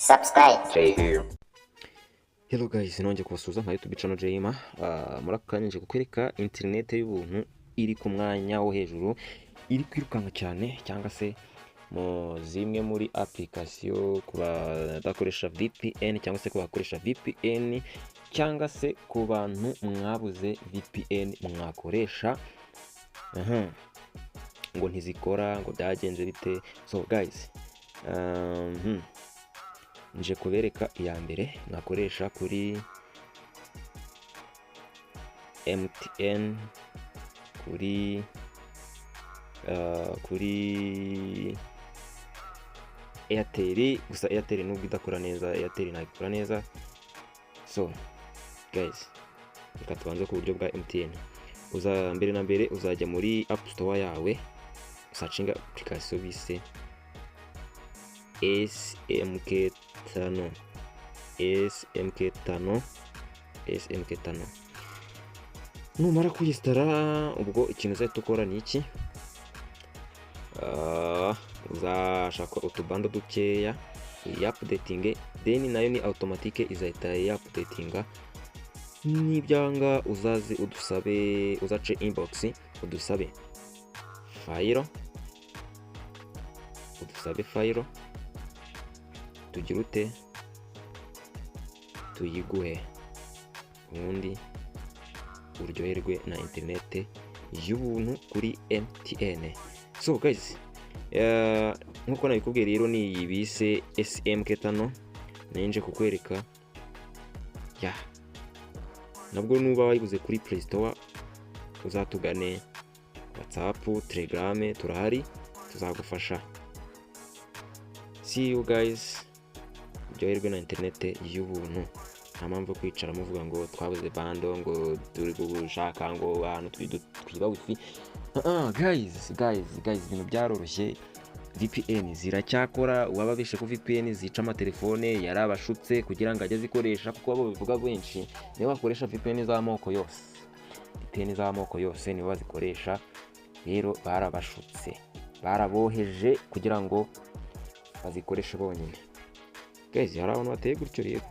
Subscribe. Jayhim. Hello guys, nongeye kubasuhuza nka YouTube channel Jayhim. Murakanje kukwereka internet y'ubuntu iri ku mwanya wo hejuru, iri kwirukanka cyane cyangwa se mu zimwe muri application ku badakoresha VPN cyangwa se ku bakoresha VPN cyangwa se ku bantu mwabuze VPN mwakoresha ngo ntizikora ngo byagenze bite. So guys, nje kubereka iya mbere nakoresha kuri MTN, kuri Airtel. Gusa Airtel nubwo idakora neza, Airtel ntakora neza. So guys, reka tubanze ku buryo bwa MTN. Mbere na mbere uzajya muri App Store yawe, usacinga application bise SMK5. Numara kuyistara, ubwo ikintu uzahita ukora ni iki? Uzashaka utubando dukeya updating, then nayo ni automatique izahita updating. Nibyanga uzaze uzace inbox udusabe file, tugirute tuyiguhe, ubundi uryoherwe na internet y'ubuntu kuri MTN. So guys, nkuko nabikubwiye rero ni ibise SMK5 nenje kukwereka nabwo nuba wayibuze kuri Play Store uzatugane, WhatsApp, Telegram turahari, tuzagufasha. See you guys, uryoherwe na internet y'ubuntu. Nta mpamvu kwicara muvuga ngo twabuze bando, ngo turi gushaka ngo ahantu twiba wifi. Guys, ibintu byaroroshye. VPN ziracyakora. Uwababishe ku VPN zica amatelefone yarabashutse kugira ngo ajye zikoresha, kuko abo bivuga benshi niyo bakoresha VPN z'amoko yose, niyo bazikoresha. Rero barabashutse, baraboheje kugira ngo bazikoreshe bonyine. Guys, hari abantu bateye gutyo rero.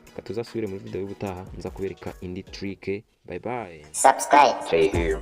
Reka tuzasubire muri video y'ubutaha, nza kubereka indi trick. Bye bye. Subscribe. Jayhim.